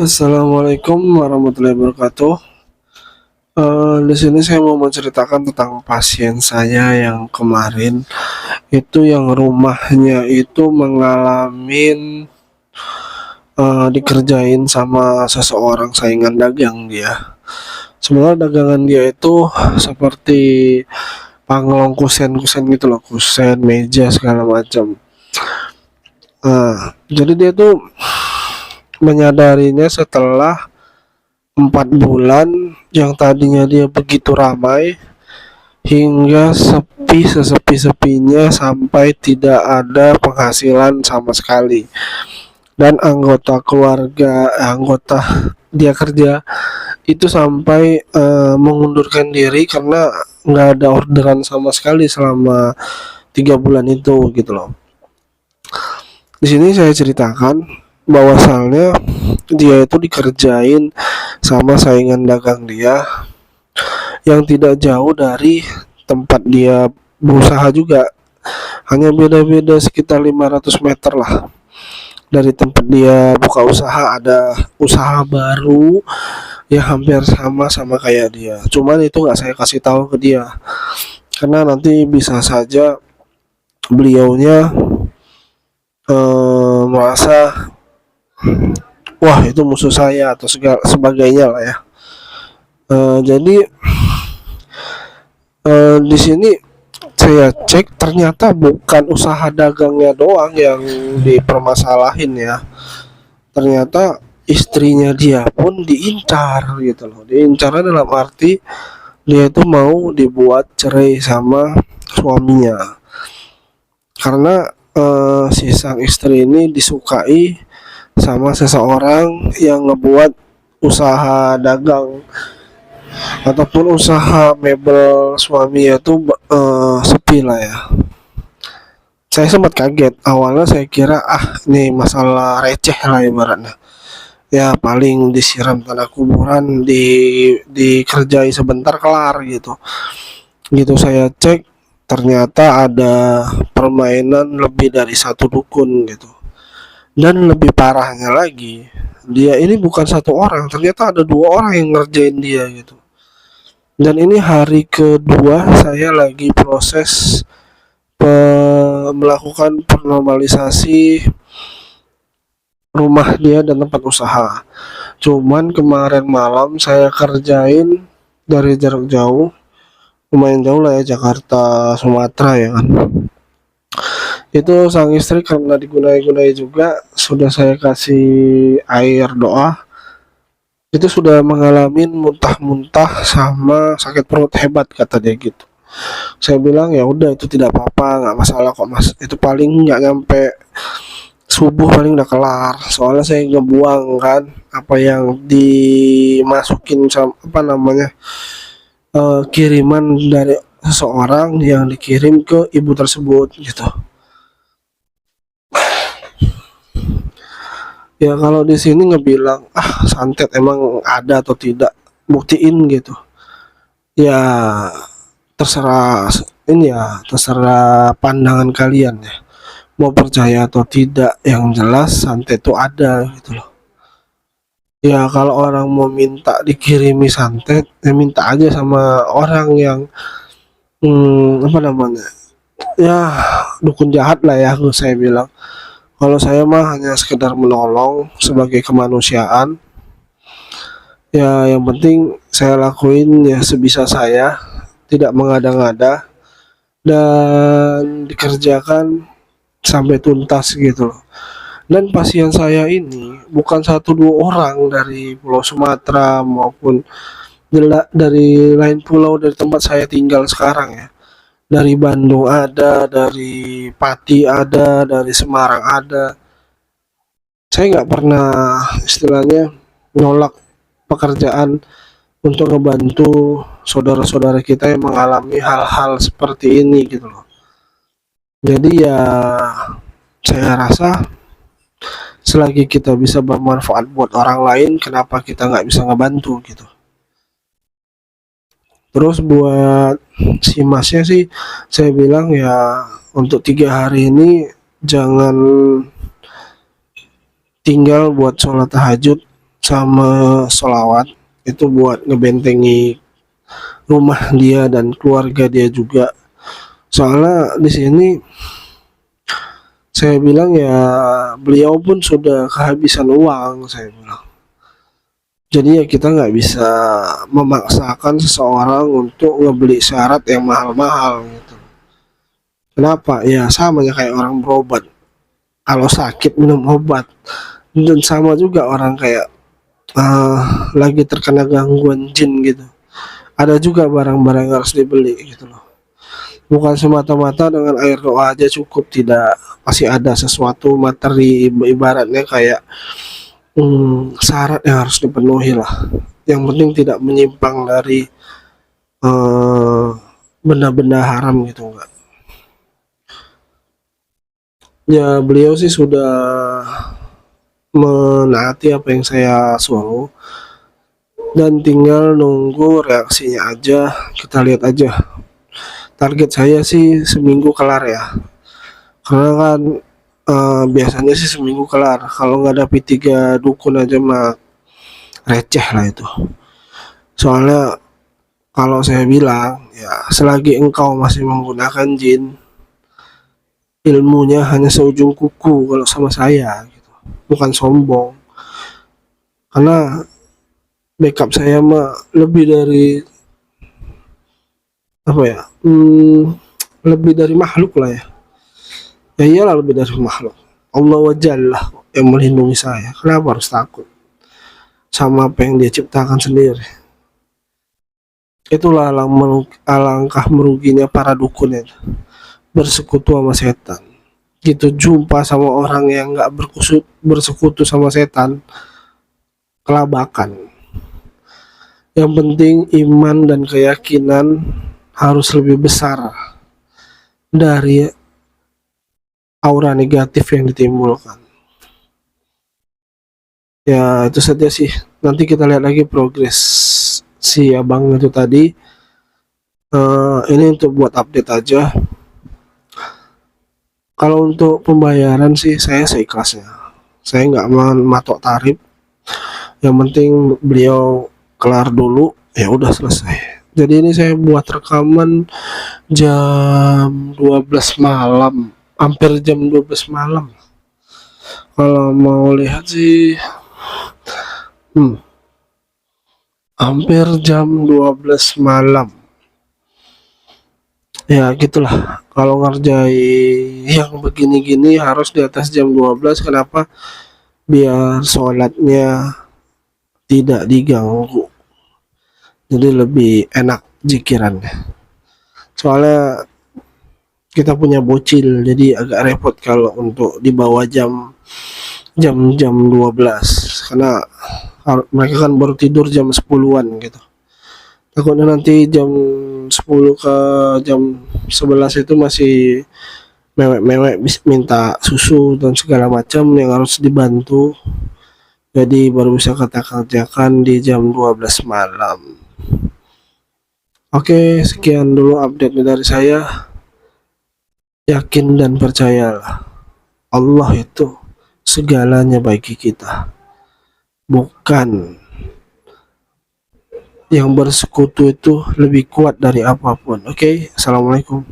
Assalamualaikum warahmatullahi wabarakatuh. Di sini saya mau menceritakan tentang pasien saya yang kemarin itu yang rumahnya itu mengalami dikerjain sama seseorang saingan dagang dia. Sebenarnya dagangan dia itu seperti panglong kusen-kusen gitu loh, kusen, meja segala macam. Jadi dia tuh menyadarinya setelah 4 bulan yang tadinya dia begitu ramai hingga sepi sesepi-sepinya sampai tidak ada penghasilan sama sekali, dan anggota keluarga anggota dia kerja itu sampai mengundurkan diri karena nggak ada orderan sama sekali selama 3 bulan itu gitu loh. Di sini saya ceritakan bahwasalnya dia itu dikerjain sama saingan dagang dia yang tidak jauh dari tempat dia berusaha juga, hanya beda-beda sekitar 500 meter lah dari tempat dia buka usaha. Ada usaha baru yang hampir sama kayak dia, cuman itu nggak saya kasih tahu ke dia karena nanti bisa saja beliaunya merasa wah itu musuh saya atau segala sebagainya lah ya. Jadi di sini saya cek ternyata bukan usaha dagangnya doang yang dipermasalahin ya. Ternyata istrinya dia pun diincar gitu loh. Diincar dalam arti dia itu mau dibuat cerai sama suaminya. Karena si sang istri ini disukai sama seseorang yang ngebuat usaha dagang ataupun usaha mebel suaminya tuh sepi lah ya. Saya sempat kaget, awalnya saya kira ini masalah receh lah ibaratnya, ya paling disiram tanah kuburan, dikerjai sebentar kelar gitu. Saya cek ternyata ada permainan lebih dari satu dukun gitu. Dan lebih parahnya lagi, dia ini bukan satu orang, ternyata ada 2 orang yang ngerjain dia gitu. Dan ini hari kedua saya lagi proses melakukan normalisasi rumah dia dan tempat usaha. Cuman kemarin malam saya kerjain dari jarak jauh, lumayan jauh lah ya, Jakarta Sumatera ya kan. Itu sang istri karena digunai-gunai juga, sudah saya kasih air doa, itu sudah mengalami muntah-muntah sama sakit perut hebat kata dia gitu. Saya bilang ya udah itu tidak apa-apa, nggak masalah kok mas, itu paling nggak nyampe subuh paling udah kelar. Soalnya saya ngebuang kan apa yang dimasukin sama apa namanya kiriman dari seseorang yang dikirim ke ibu tersebut gitu. Ya kalau di sini ngebilang santet emang ada atau tidak, buktiin gitu. Ya terserah, ini ya terserah pandangan kalian ya, mau percaya atau tidak. Yang jelas santet itu ada gitu loh. Ya kalau orang mau minta dikirimi santet, ya minta aja sama orang yang apa namanya, ya dukun jahat lah ya saya bilang. Kalau saya mah hanya sekedar menolong sebagai kemanusiaan. Ya yang penting saya lakuin ya sebisa saya, tidak mengada-ngada, dan dikerjakan sampai tuntas gitu loh. Dan pasien saya ini bukan 1 2 orang dari Pulau Sumatera maupun dari lain pulau dari tempat saya tinggal sekarang ya. Dari Bandung ada, dari Pati ada, dari Semarang ada. Saya nggak pernah istilahnya nolak pekerjaan untuk ngebantu saudara-saudara kita yang mengalami hal-hal seperti ini gitu loh. Jadi ya saya rasa selagi kita bisa bermanfaat buat orang lain, kenapa kita nggak bisa ngebantu gitu. Terus buat si masnya sih saya bilang ya untuk 3 hari ini jangan tinggal buat sholat tahajud, sama sholawat itu buat ngebentengi rumah dia dan keluarga dia juga. Soalnya di sini saya bilang ya beliau pun sudah kehabisan uang, saya bilang. Jadi ya kita nggak bisa memaksakan seseorang untuk ngebeli syarat yang mahal-mahal gitu. Kenapa? Ya sama ya kayak orang berobat. Kalau sakit minum obat. Dan sama juga orang kayak lagi terkena gangguan jin gitu. Ada juga barang-barang yang harus dibeli gitu loh. Bukan semata-mata dengan air doa aja cukup, tidak. Pasti ada sesuatu materi, ibaratnya kayak syarat yang harus dipenuhi lah. Yang penting tidak menyimpang dari benda-benda haram gitu enggak. Ya beliau sih sudah menaati apa yang saya suruh dan tinggal nunggu reaksinya aja. Kita lihat aja. Target saya sih seminggu kelar ya, karena kan biasanya sih seminggu kelar. Kalau nggak dapet 3 dukun aja mah receh lah itu. Soalnya kalau saya bilang ya selagi engkau masih menggunakan jin, ilmunya hanya seujung kuku kalau sama saya gitu. Bukan sombong, karena backup saya mah lebih dari apa ya, lebih dari makhluk lah ya. Ya iyalah lebih dari makhluk. Allah wajallah yang melindungi saya. Kenapa harus takut sama apa yang dia ciptakan sendiri? Itulah alangkah meruginya para dukun itu, bersekutu sama setan. Gitu jumpa sama orang yang nggak bersekutu sama setan, kelabakan. Yang penting iman dan keyakinan harus lebih besar dari aura negatif yang ditimbulkan. Ya itu saja sih. Nanti kita lihat lagi progres si abang itu tadi. Ini untuk buat update aja. Kalau untuk pembayaran sih saya seikhlasnya. Saya nggak matok tarif. Yang penting beliau kelar dulu, ya udah selesai. Jadi ini saya buat rekaman jam 12 malam, hampir jam 12 malam. Kalau mau lihat sih hampir jam 12 malam. Ya gitulah, kalau ngerjain yang begini-gini harus di atas jam 12. Kenapa? Biar sholatnya tidak diganggu, jadi lebih enak jikirannya. Soalnya kita punya bocil, jadi agak repot kalau untuk dibawa jam 12, karena mereka kan baru tidur jam 10-an gitu. Takutnya nanti jam 10 ke jam 11 itu masih mewek-mewek minta susu dan segala macam yang harus dibantu. Jadi baru bisa kita kerjakan di jam 12 malam. Oke, sekian dulu update dari saya. Yakin dan percayalah, Allah itu segalanya bagi kita. Bukan yang bersekutu itu lebih kuat dari apapun. Oke, assalamualaikum.